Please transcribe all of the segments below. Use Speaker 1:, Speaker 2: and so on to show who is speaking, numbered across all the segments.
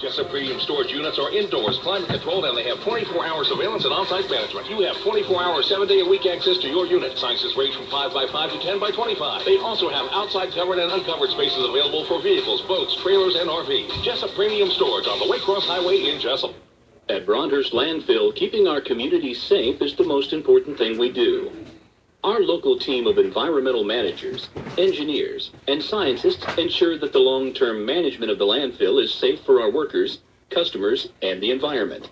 Speaker 1: Jessup Premium Storage units are indoors, climate controlled, and they have 24-hour surveillance and on-site management. You have 24-hour, 7-day-a-week access to your unit. Sizes range from 5x5 to 10x25. They also have outside covered and uncovered spaces available for vehicles, boats, trailers, and RVs. Jessup Premium Storage on the Waycross Highway in Jessup.
Speaker 2: At Broadhurst Landfill, keeping our community safe is the most important thing we do. Our local team of environmental managers, engineers, and scientists ensure that the long-term management of the landfill is safe for our workers, customers, and the environment.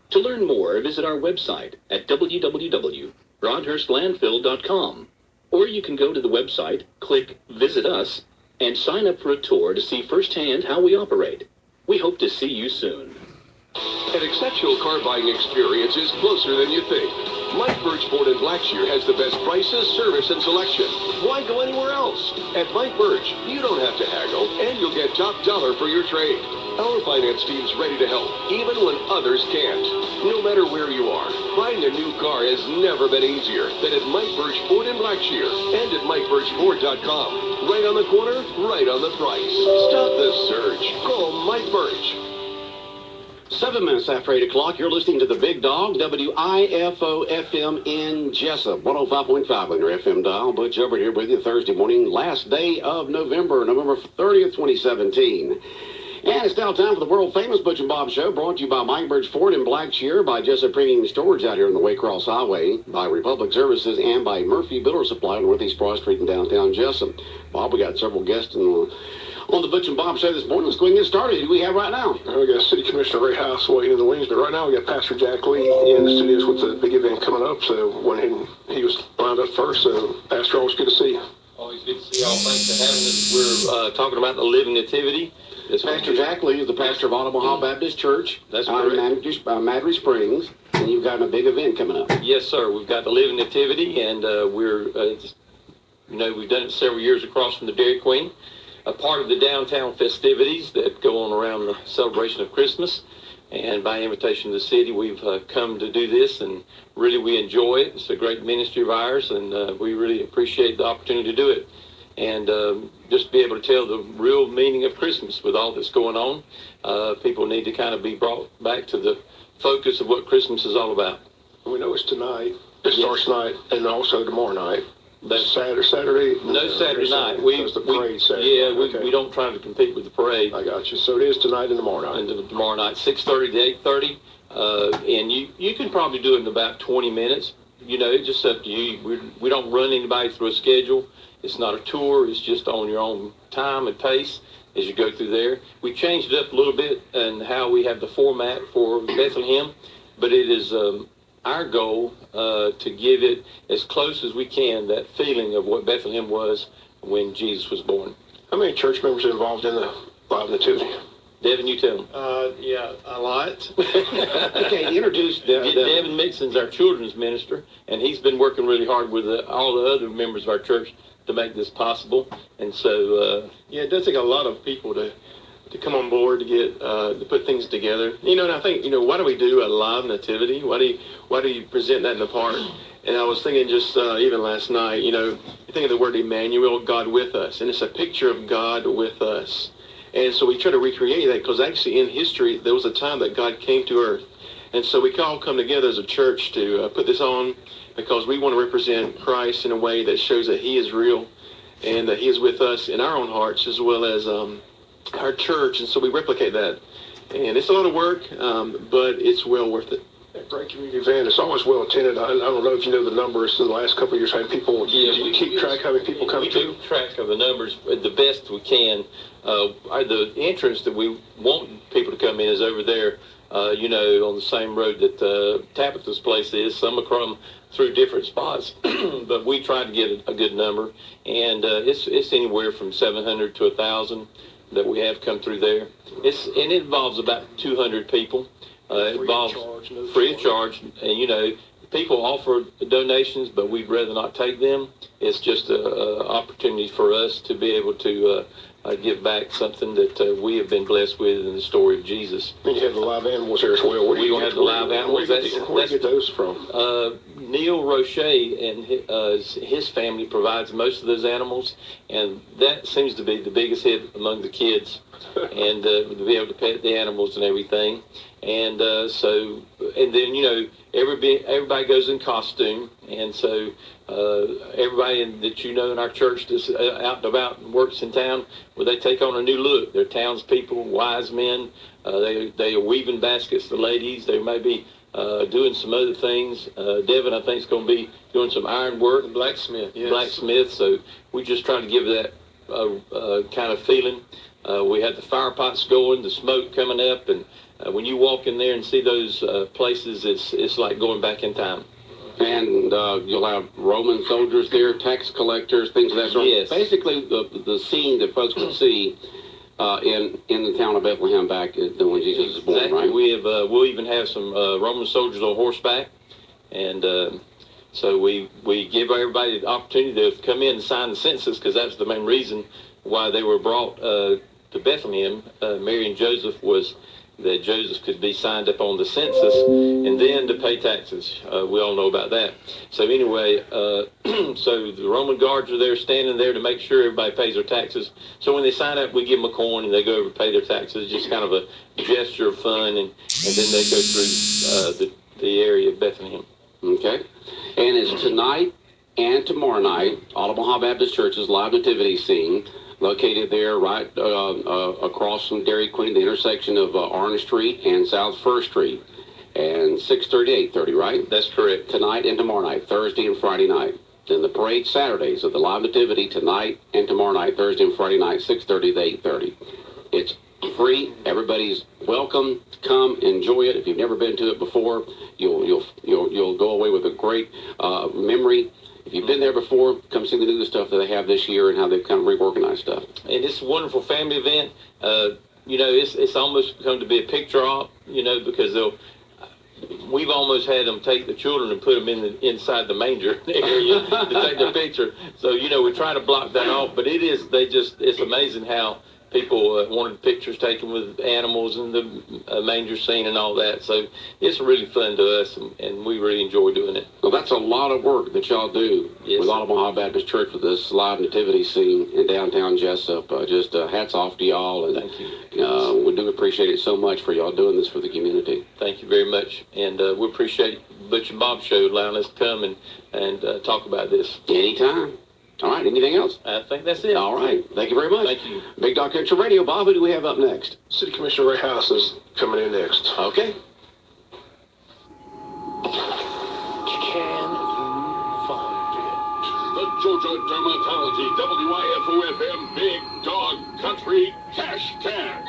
Speaker 2: To learn more, visit our website at www.broadhurstlandfill.com. Or you can go to the website, click Visit Us, and sign up for a tour to see firsthand how we operate. We hope to see you soon.
Speaker 3: An exceptional car buying experience is closer than you think. Mike Birch Ford in Blackshear has the best prices, service, and selection. Why go anywhere else? At Mike Birch, you don't have to haggle, and you'll get top dollar for your trade. Our finance team's ready to help, even when others can't. No matter where you are, buying a new car has never been easier than at Mike Birch Ford in Blackshear and at MikeBirchFord.com. Right on the corner, right on the price. Stop the surge. Call Mike Birch.
Speaker 4: 7 minutes after 8 o'clock, you're listening to The Big Dog, WIFO-FM in Jessup, 105.5 on your FM dial. Butch over here with you Thursday morning, last day of November 30th, 2017. And it's now time for the world-famous Butch and Bob Show, brought to you by Mike Birch Ford in Blackshear, by Jessup Premium Storage out here on the Waycross Highway, by Republic Services, and by Murphy Builder Supply on Northeast Broad Street in downtown Jessup. Bob, we got several guests on the Butch and Bob Show this morning. Let's go ahead and get started. Who do we have right now?
Speaker 5: We got City Commissioner Ray House waiting in the wings, but right now we got Pastor Jack Lee in the studios with the big event coming up. So when he was lined up first, so Pastor, always good to see you.
Speaker 6: Always good to see y'all. Thanks for having us. We're talking about the Living Nativity.
Speaker 4: Pastor Jack Lee is the pastor of Omaha Baptist Church.
Speaker 6: That's correct.
Speaker 4: Madry Springs, and you've got a big event coming up.
Speaker 6: Yes, sir. We've got the Living Nativity, and we've done it several years across from the Dairy Queen. A part of the downtown festivities that go on around the celebration of Christmas. And by invitation of the city, we've come to do this, and really we enjoy it. It's a great ministry of ours, and we really appreciate the opportunity to do it. And just be able to tell the real meaning of Christmas with all that's going on. People need to kind of be brought back to the focus of what Christmas is all about.
Speaker 5: We know it's tonight. It starts tonight, and also tomorrow night.
Speaker 6: That's
Speaker 5: Saturday?
Speaker 6: No, Saturday night.
Speaker 5: It's the parade Saturday.
Speaker 6: Yeah, we don't try to compete with the parade.
Speaker 5: I got you. So it is tonight and tomorrow night.
Speaker 6: And tomorrow night, 6:30 to 8:30. And you can probably do it in about 20 minutes. You know, it's just up to you. We don't run anybody through a schedule. It's not a tour. It's just on your own time and pace as you go through there. We changed it up a little bit and how we have the format for Bethlehem, but it is our goal to give it as close as we can, that feeling of what Bethlehem was when Jesus was born.
Speaker 5: How many church members are involved in the Live Nativity?
Speaker 6: Devin, you tell them.
Speaker 7: Yeah, a lot.
Speaker 4: Okay, introduce
Speaker 6: Devin Mixon's our children's minister, and he's been working really hard with all the other members of our church to make this possible. And so
Speaker 7: yeah, it does take a lot of people to come on board to get to put things together. You know, and I think, why do we do a live nativity? Why do you present that in the park? And I was thinking just even last night, you think of the word Emmanuel, God with us, and it's a picture of God with us. And so we try to recreate that, because actually in history there was a time that God came to earth, and so we can all come together as a church to put this on, because we want to represent Christ in a way that shows that He is real and that He is with us in our own hearts as well as our church. And so we replicate that, and it's a lot of work, but it's well worth it.
Speaker 5: A great community event. It's always well attended. I don't know if you know the numbers in the last couple of years. How many people?
Speaker 6: Yeah,
Speaker 5: you keep track how many people come through?
Speaker 6: We keep track of the numbers the best we can. The entrance that we want people to come in is over there. On the same road that Tabitha's place is. Some are come through different spots, but we try to get a good number, and it's anywhere from 700 to 1,000 that we have come through there. It involves about 200 people. It involves free of charge, and people offer donations, but we'd rather not take them. It's just an opportunity for us to be able to give back something that we have been blessed with in the story of Jesus.
Speaker 5: And you have the live animals there as well.
Speaker 6: We're going to have the live animals.
Speaker 5: Where do you get those from?
Speaker 6: Neil Roche and his family provides most of those animals, and that seems to be the biggest hit among the kids, and to be able to pet the animals and everything. And and then, everybody goes in costume, and so everybody that in our church that's out and about and works in town, well, they take on a new look. They're townspeople, wise men. They are weaving baskets, the ladies. They may be doing some other things. Devin, I think, is going to be doing some iron work.
Speaker 7: Blacksmith, yes.
Speaker 6: Blacksmith. So we just try to give that kind of feeling. We had the fire pots going, the smoke coming up, and when you walk in there and see those places, it's like going back in time.
Speaker 4: And you'll have Roman soldiers there, tax collectors, things of that sort.
Speaker 6: Yes.
Speaker 4: Basically, the scene that folks would see in the town of Bethlehem back when Jesus was born,
Speaker 6: Exactly.
Speaker 4: right?
Speaker 6: We'll even have some Roman soldiers on horseback, and so we give everybody the opportunity to come in and sign the census, because that's the main reason why they were brought to Bethlehem. Mary and Joseph was that Joseph could be signed up on the census and then to pay taxes. We all know about that. So anyway, so the Roman guards are there standing there to make sure everybody pays their taxes. So when they sign up, we give them a coin and they go over and pay their taxes. Just kind of a gesture of fun, and then they go through the area of Bethlehem.
Speaker 4: Okay. And it's tonight and tomorrow night, Omaha Baptist Church's live nativity scene, located there right across from Dairy Queen, the intersection of Orange Street and South 1st Street, and 6:30, 8:30, right?
Speaker 6: That's correct.
Speaker 4: Tonight and tomorrow night, Thursday and Friday night. Then the parade Saturdays of the live nativity tonight and tomorrow night, Thursday and Friday night, 6:30 to 8:30. It's free. Everybody's welcome to come enjoy it. If you've never been to it before, you'll go away with a great memory. If you've been there before, come see the new stuff that they have this year and how they've kind of reorganized stuff.
Speaker 6: And it's a wonderful family event. It's almost become to be a picture op, because we've almost had them take the children and put them inside the manger area to take their picture. So, we try to block that off, but it's amazing how people wanted pictures taken with animals and the manger scene and all that. So it's really fun to us, and we really enjoy doing it.
Speaker 4: Well, that's a lot of work that y'all do with Omaha Baptist Church with this live nativity scene in downtown Jessup. Just hats off to y'all. And,
Speaker 6: thank you.
Speaker 4: We do appreciate it so much for y'all doing this for the community.
Speaker 6: Thank you very much. And we appreciate Butch and Bob show allowing us to come and talk about this.
Speaker 4: Anytime. All right, anything else?
Speaker 6: I think that's it.
Speaker 4: All right, thank you very much.
Speaker 6: Thank you.
Speaker 4: Big Dog Country Radio. Bob, who do we have up next?
Speaker 5: City Commissioner Ray House is coming in next.
Speaker 4: Okay.
Speaker 3: Can you find it?
Speaker 1: The Georgia Dermatology WIFO-FM Big Dog Country Cash Can.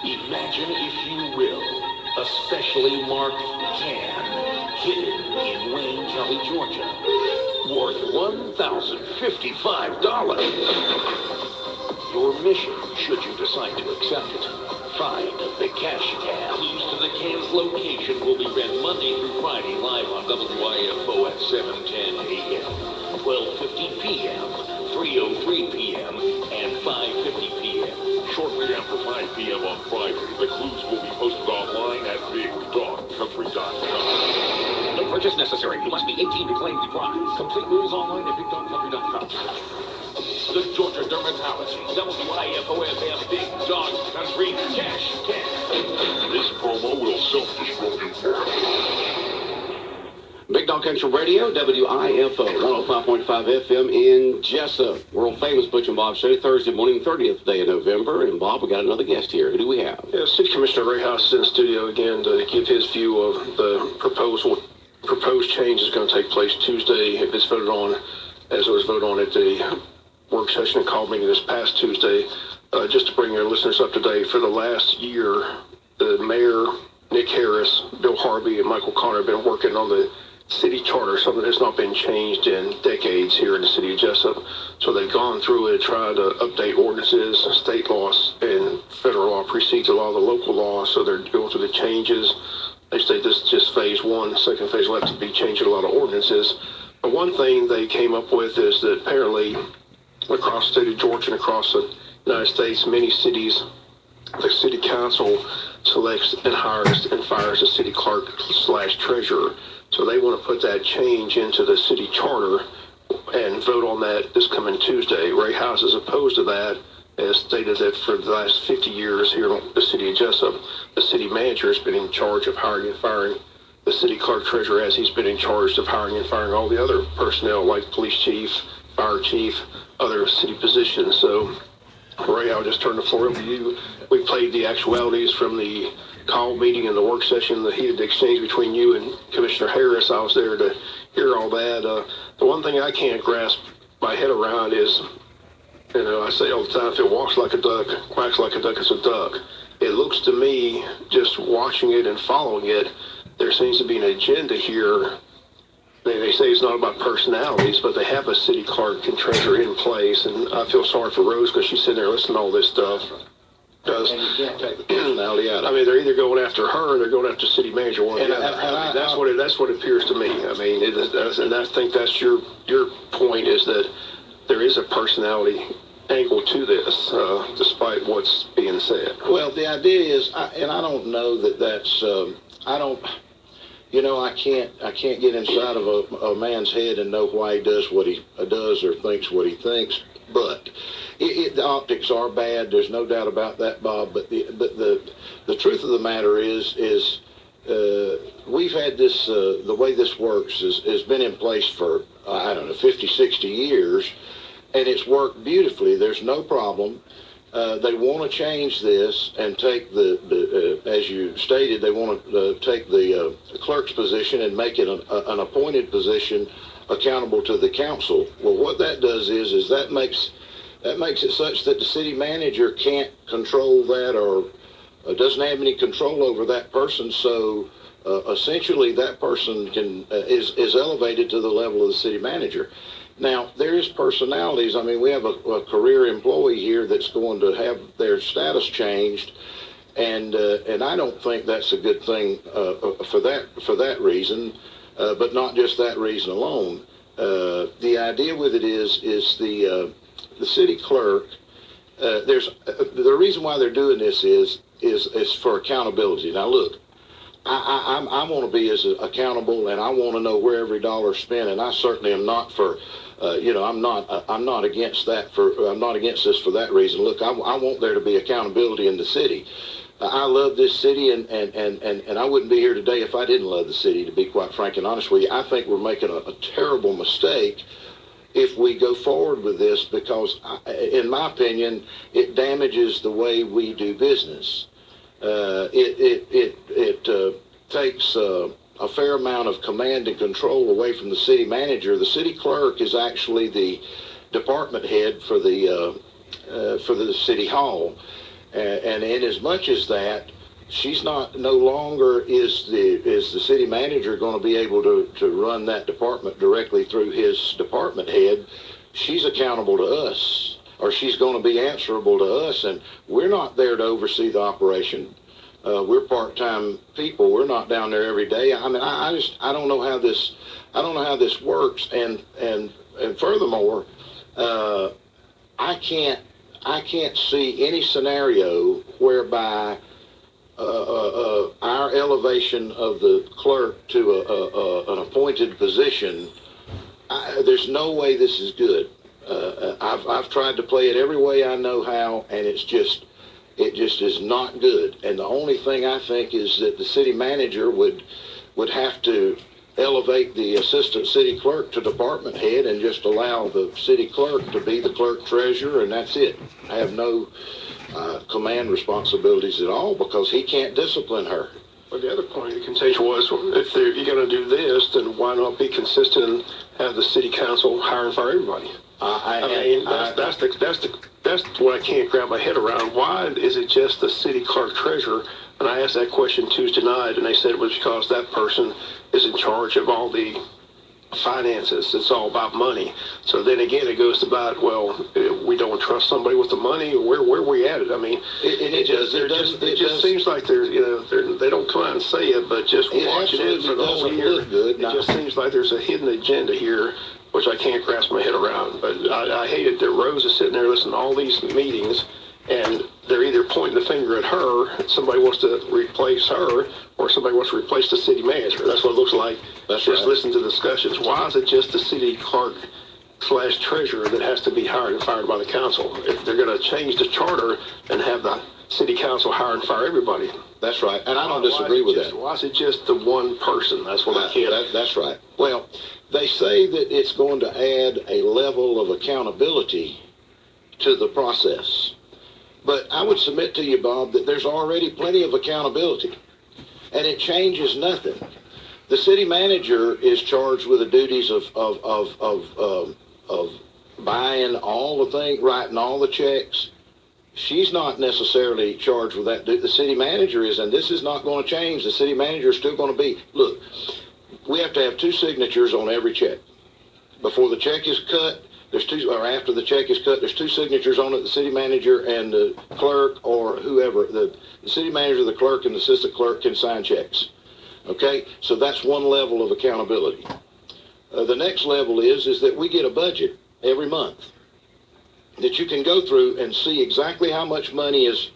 Speaker 3: Imagine, if you will, a specially marked can hidden in Wayne County, Georgia, worth $1,055. Your mission, should you decide to accept it, find the cash can. Clues to the can's location will be read Monday through Friday live on WIFO at 7:10 a.m., 12:50 p.m., 3:03 p.m., and 5:50 p.m.
Speaker 1: Shortly after 5 p.m. on Friday, the clues will be posted online at BigDogCountry.com.
Speaker 3: No purchase necessary. You must be 18 to claim the prize. Complete rules online at BigDogCountry.com.
Speaker 1: The Georgia Dermatology WIFO-FM Big Dog Country Cash Can. This promo will self-destruct.
Speaker 4: Big Dog Country Radio, WIFO, 105.5 FM in Jessup. World famous Butch and Bob show, Thursday morning, 30th day of November. And Bob, we got another guest here. Who do we have?
Speaker 5: Yeah, City Commissioner Ray House is in the studio again to give his view of the proposed change is going to take place Tuesday, if it's voted on, as it was voted on at the work session and call meeting this past Tuesday. Just to bring your listeners up to date, for the last year, the mayor, Nick Harris, Bill Harvey, and Michael Connor have been working on the city charter, something that's not been changed in decades here in the city of Jessup. So they've gone through it, tried to update ordinances, state laws, and federal law precedes a lot of the local laws. So they're going through the changes. They say this is just phase one. The second phase will have to be changing a lot of ordinances. But one thing they came up with is that apparently across the state of Georgia and across the United States, many cities, the city council selects and hires and fires a city clerk / treasurer. So they want to put that change into the city charter and vote on that this coming Tuesday. Ray House is opposed to that, has stated that for the last 50 years here in the city of Jessup, the city manager has been in charge of hiring and firing the city clerk treasurer, as he's been in charge of hiring and firing all the other personnel like police chief, fire chief, other city positions. So, Ray, I'll just turn the floor over to you. We played the actualities from the call meeting and the work session, the heated exchange between you and Commissioner Harris. I was there to hear all that. The one thing I can't grasp my head around is, I say all the time, if it walks like a duck, quacks like a duck, it's a duck. It looks to me, just watching it and following it, there seems to be an agenda here. They say it's not about personalities, but they have a city clerk and treasurer in place, and I feel sorry for Rose because she's sitting there listening to all this stuff. Because,
Speaker 8: and you can't take the personality out of it.
Speaker 5: I mean, they're either going after her or they're going after city manager. One or the other. That's what it appears to me. I mean, and I think that's your point, is that there is a personality angle to this, despite what's being said.
Speaker 8: Well, the idea is, I don't know that's. I can't get inside of a man's head and know why he does what he does or thinks what he thinks. But the optics are bad. There's no doubt about that, Bob. But the truth of the matter is we've had this. The way this works has been in place for 50, 60 years, and it's worked beautifully. There's no problem. They want to change this and take as you stated, they want to take the clerk's position and make it an appointed position accountable to the council. Well, what that does is that makes it such that the city manager can't control that or doesn't have any control over that person. So essentially, that person is elevated to the level of the city manager. Now, there is personalities. I mean, we have a career employee here that's going to have their status changed, and I don't think that's a good thing for that reason, but not just that reason alone. The idea with it is the city clerk. The reason why they're doing this is for accountability. Now, look, I want to be as accountable, and I want to know where every dollar's spent, and I certainly am not for. I'm not against that. I'm not against this for that reason. Look, I want there to be accountability in the city. I love this city, and I wouldn't be here today if I didn't love the city, to be quite frank and honest with you. I think we're making a terrible mistake if we go forward with this, because, in my opinion, it damages the way we do business. It takes a fair amount of command and control away from the city manager. The city clerk is actually the department head for the city hall, and in as much as that, she's no longer is the city manager going to be able to run that department directly through his department head. She's accountable to us, or she's going to be answerable to us, and we're not there to oversee the operation. We're part-time people. We're not down there every day. I mean, I don't know how this works, and furthermore, I can't see any scenario whereby our elevation of the clerk to an appointed position. There's no way this is good. I've tried to play it every way I know how, and it just is not good. And the only thing I think is that the city manager would have to elevate the assistant city clerk to department head and just allow the city clerk to be the clerk treasurer, and that's it. I have no command responsibilities at all, because he can't discipline her.
Speaker 5: But the other point of the contention was, if you're going to do this, then why not be consistent and have the city council hire and fire everybody? That's what I can't grab my head around. Why is it just the city clerk treasurer? And I asked that question Tuesday night, and they said it was because that person is in charge of all the finances. It's all about money. So then again, it goes about, well, we don't trust somebody with the money. Where are we at it? I mean, it just seems like they don't come out and say it, but just watching it for the whole year, it just seems like there's a hidden agenda here which I can't grasp my head around. But I hate it that Rose is sitting there listening to all these meetings, and they're either pointing the finger at her, somebody wants to replace her, or somebody wants to replace the city manager. That's what it looks like.
Speaker 8: That's
Speaker 5: just
Speaker 8: right.
Speaker 5: listen to the discussions. Why is it just the city clerk / treasurer that has to be hired and fired by the council? If they're going to change the charter and have the city council hire and fire everybody.
Speaker 8: That's right, and I don't disagree with that.
Speaker 5: Why is it just the one person? That's what I can't.
Speaker 8: That's right. Well, they say that it's going to add a level of accountability to the process. But I would submit to you, Bob, that there's already plenty of accountability, and it changes nothing. The city manager is charged with the duties of buying all the things, writing all the checks. She's not necessarily charged with that. The city manager is, and this is not going to change. The city manager is still going to be, look, we have to have 2 signatures on every check. Before the check is cut, there's 2, or after the check is cut, there's 2 signatures on it, the city manager and the clerk or whoever. The city manager, the clerk, and the assistant clerk can sign checks. Okay? So that's one level of accountability. The next level is that we get a budget every month that you can go through and see exactly how much money is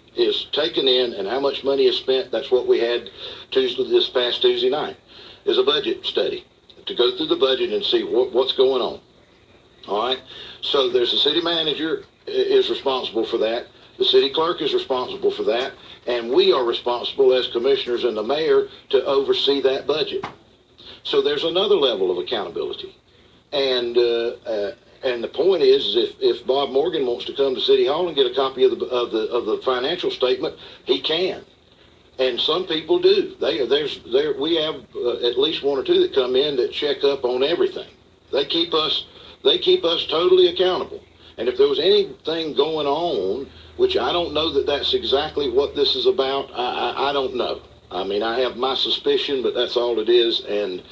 Speaker 8: taken in and how much money is spent. That's what we had this past Tuesday night, is a budget study to go through the budget and see what's going on. All right? So there's the city manager is responsible for that. The city clerk is responsible for that. And we are responsible as commissioners and the mayor to oversee that budget. So there's another level of accountability. And the point is if Bob Morgan wants to come to City Hall and get a copy of the financial statement, he can. And some people do. We have at least 1 or 2 that come in that check up on everything. They keep us totally accountable. And if there was anything going on, which I don't know that that's exactly what this is about, I don't know. I mean, I have my suspicion, but that's all it is, and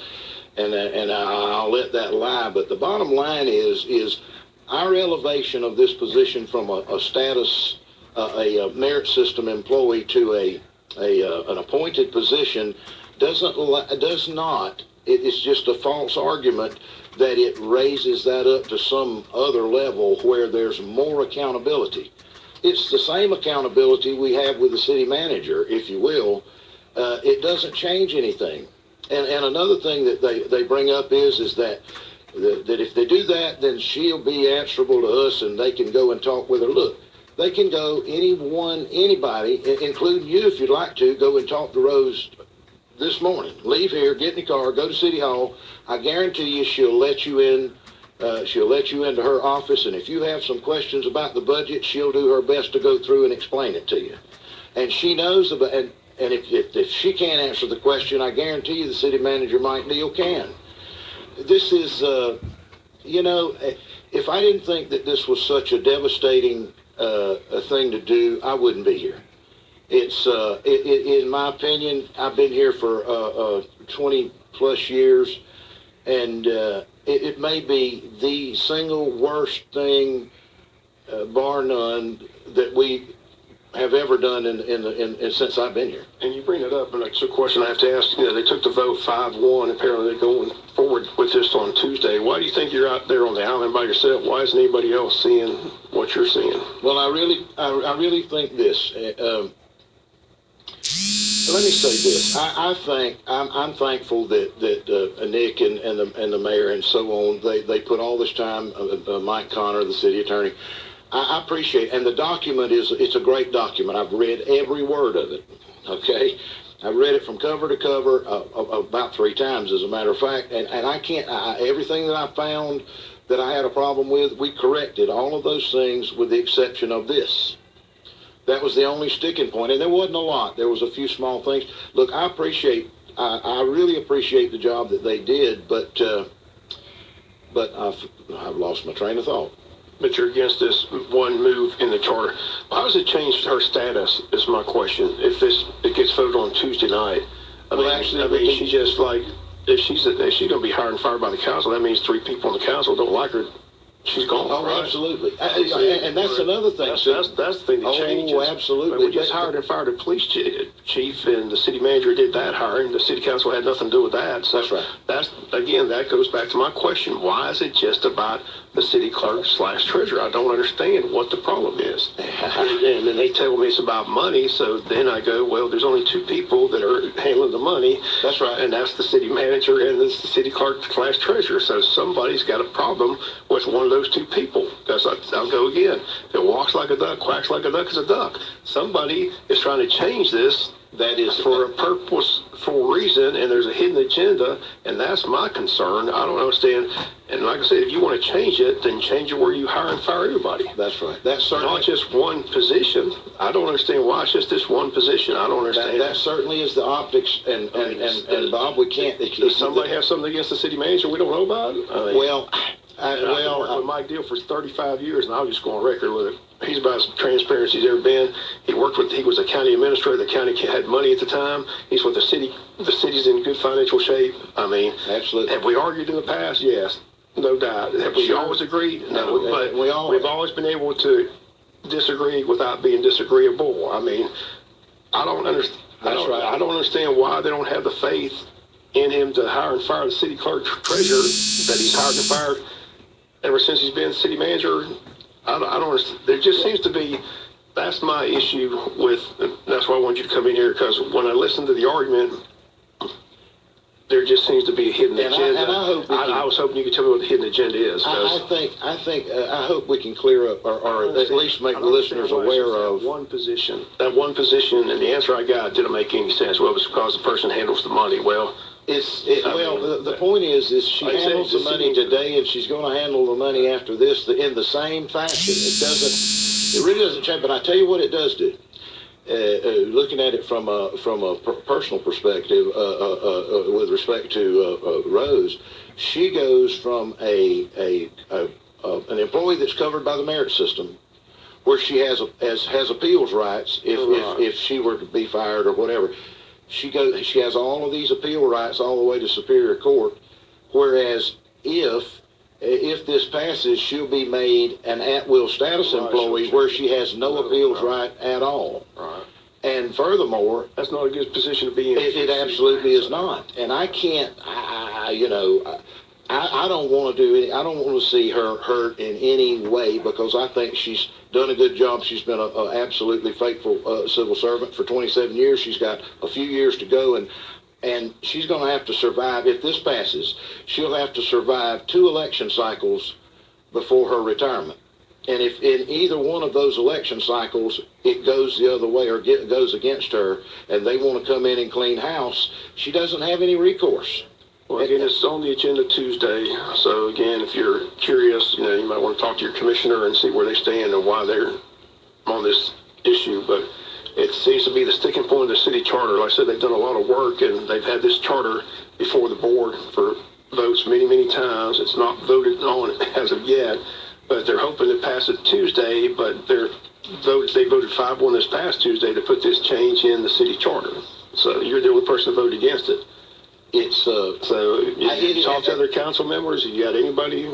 Speaker 8: I'll let that lie. But the bottom line is our elevation of this position from a status, a merit system employee to an appointed position does not. It's just a false argument that it raises that up to some other level where there's more accountability. It's the same accountability we have with the city manager, if you will. It doesn't change anything. And another thing that they bring up is that if they do that, then she'll be answerable to us and they can go and talk with her. Look, they can go, anybody, including you if you'd like to, go and talk to Rose this morning. Leave here, get in the car, go to City Hall. I guarantee you she'll let you in. She'll let you into her office, and if you have some questions about the budget, she'll do her best to go through and explain it to you. And she knows about, and if she can't answer the question, I guarantee you the city manager, Mike Neal, can. This is, if I didn't think that this was such a devastating a thing to do, I wouldn't be here. It's, in my opinion, I've been here for 20 plus years, and it may be the single worst thing, bar none, that we have ever done in since I've been here.
Speaker 5: And you bring it up, and it's a question I have to ask. They took the vote 5-1. Apparently, they're going forward with this on Tuesday. Why do you think you're out there on the island by yourself? Why isn't anybody else seeing what you're seeing?
Speaker 8: Well, I really think this. Let me say this. I'm thankful that Nick and the mayor and so on, they put all this time, Mike Connor, the city attorney, I appreciate, and the document it's a great document. I've read every word of it, okay? I've read it from cover to cover about 3 times, as a matter of fact, and I can't, everything that I found that I had a problem with, we corrected all of those things with the exception of this. That was the only sticking point, and there wasn't a lot. There was a few small things. Look, I really appreciate the job that they did, but I've lost my train of thought.
Speaker 5: But you're against this one move in the charter. How does it change her status, is my question, if it gets voted on Tuesday night? I mean, she just like, if she's going to be hired and fired by the council, that means 3 people on the council don't like her she's gone.
Speaker 8: Oh,
Speaker 5: right?
Speaker 8: absolutely. And that's another thing.
Speaker 5: That's the thing that changes.
Speaker 8: Oh, absolutely.
Speaker 5: When we just hired and fired a police chief, and the city manager did that hiring. The city council had nothing to do with that. So
Speaker 8: that's right.
Speaker 5: That goes back to my question. Why is it just about the city clerk / treasurer? I don't understand what the problem is. And then they tell me it's about money. So then I go, well, there's only two people that are handling the money.
Speaker 8: That's right.
Speaker 5: And that's the city manager and the city clerk / treasurer. So somebody's got a problem with one of those two people. Because I'll go again. If it walks like a duck, quacks like a duck, is a duck. Somebody is trying to change this. That is for a purposeful reason, and there's a hidden agenda, and that's my concern. I don't understand. And like I said, if you want to change it, then change it where you hire and fire everybody.
Speaker 8: That's right. That's certainly
Speaker 5: not just one position. I don't understand why it's just this one position. I don't understand.
Speaker 8: That certainly is the optics. And Bob, we can't.
Speaker 5: Does somebody have something against the city manager we don't know about? I've worked with Mike Deal for 35 years, and I'll just go on record with it. He's about as transparent as he's ever been. He was a county administrator. The county had money at the time. He's with the city. The city's in good financial shape. I mean,
Speaker 8: absolutely.
Speaker 5: Have we argued in the past? Yes, no doubt. Have we always agreed? No, but we've always been able to disagree without being disagreeable. I mean, I don't understand. I don't understand why they don't have the faith in him to hire and fire the city clerk treasurer that he's hired and fired ever since he's been city manager. I don't understand. There just seems to be, that's my issue with, that's why I want you to come in here, because when I listen to the argument, there just seems to be a hidden agenda. I was hoping you could tell me what the hidden agenda is.
Speaker 8: I hope we can clear up, or at least make the listeners aware of
Speaker 5: that one position, and the answer I got didn't make any sense. Well, it was because the person handles the money. Well,
Speaker 8: the point is she handles the money today, and she's going to handle the money after this in the same fashion. It really doesn't change. But I tell you what it does do. Looking at it from a personal perspective, with respect to Rose, she goes from an employee that's covered by the merit system, where she has appeals rights if she were to be fired or whatever. She has all of these appeal rights all the way to Superior Court, whereas if this passes, she'll be made an at-will status employee where she has no appeals right at all.
Speaker 5: Right.
Speaker 8: And furthermore,
Speaker 5: that's not a good position to be in.
Speaker 8: It absolutely is not. And I can't. I don't want to do any. I don't want to see her hurt in any way, because I think she's done a good job. She's been an absolutely faithful civil servant for 27 years. She's got a few years to go, and she's going to have to survive. If this passes, she'll have to survive 2 election cycles before her retirement. And if in either one of those election cycles it goes the other way or goes against her, and they want to come in and clean house, she doesn't have any recourse.
Speaker 5: Well, again, it's on the agenda Tuesday. So, again, if you're curious, you might want to talk to your commissioner and see where they stand and why they're on this issue. But it seems to be the sticking point of the city charter. Like I said, they've done a lot of work, and they've had this charter before the board for votes many, many times. It's not voted on as of yet, but they're hoping to pass it Tuesday. But they voted 5-1 this past Tuesday to put this change in the city charter. So you're the only person that voted against it. So you talk to other council members? You got anybody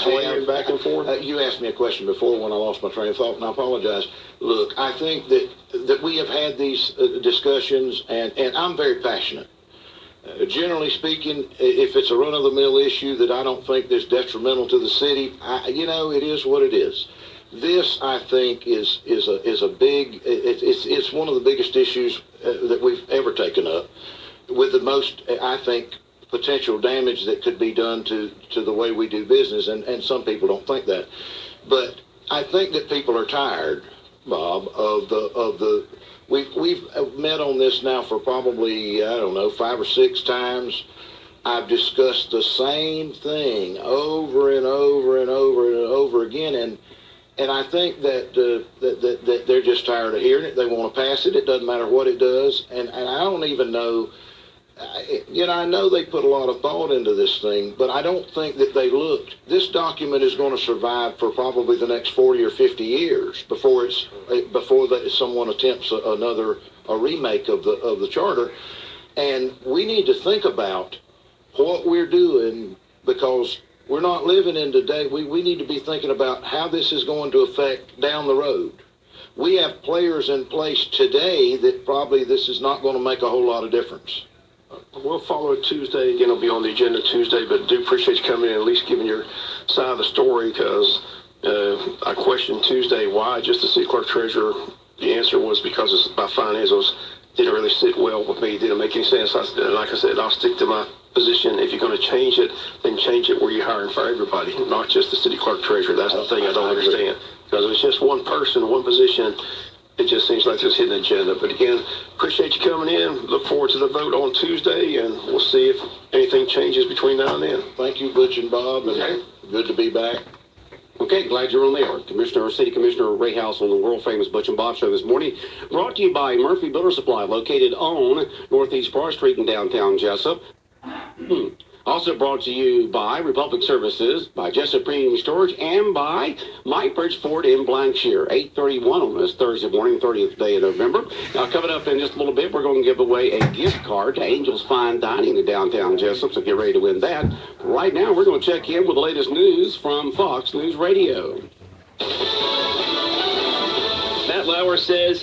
Speaker 5: swaying back and forth?
Speaker 8: You asked me a question before when I lost my train of thought, and I apologize. Look, I think that we have had these discussions, and I'm very passionate. Generally speaking, if it's a run-of-the-mill issue that I don't think is detrimental to the city, it is what it is. This, I think, is a big. It's one of the biggest issues that we've ever taken up, with the most, I think, potential damage that could be done to the way we do business, and some people don't think that. But I think that people are tired, Bob, of the we've met on this now for probably, I don't know, 5 or 6 times. I've discussed the same thing over and over and over and over again, and I think that they're just tired of hearing it. They want to pass it. It doesn't matter what it does, and I don't even know. I know they put a lot of thought into this thing, but I don't think that they looked. This document is going to survive for probably the next 40 or 50 years before someone attempts a remake of the charter. And we need to think about what we're doing, because We're not living in today. We need to be thinking about how this is going to affect down the road. We have players in place today that probably this is not going to make a whole lot of difference.
Speaker 5: We'll follow it Tuesday. Again, it'll be on the agenda Tuesday, but do appreciate you coming in and at least giving your side of the story, because I questioned Tuesday why just the city clerk treasurer. The answer was because my financials didn't really sit well with me. Didn't make any sense. Like I said, I'll stick to my position. If you're going to change it, then change it where you're hiring for everybody, not just the city clerk treasurer. That's the thing I don't understand. Because if it's just one person, one position, it just seems like there's a hidden agenda. But again, appreciate you coming in. Look forward to the vote on Tuesday, and we'll see if anything changes between now and then.
Speaker 8: Thank you, Butch and Bob.
Speaker 4: Okay.
Speaker 8: Good to be back.
Speaker 4: Okay, glad you're on there. City Commissioner Ray House on the world-famous Butch and Bob show this morning. Brought to you by Murphy Builder Supply, located on Northeast Broad Street in downtown Jessup. Also brought to you by Republic Services, by Jessup Premium Storage, and by Mike Bridge Ford in Blankshire. 8:31 on this Thursday morning, 30th day of November. Now, coming up in just a little bit, we're going to give away a gift card to Angel's Fine Dining in downtown Jessup, so get ready to win that. Right now, we're going to check in with the latest news from Fox News Radio.
Speaker 2: Matt Lauer says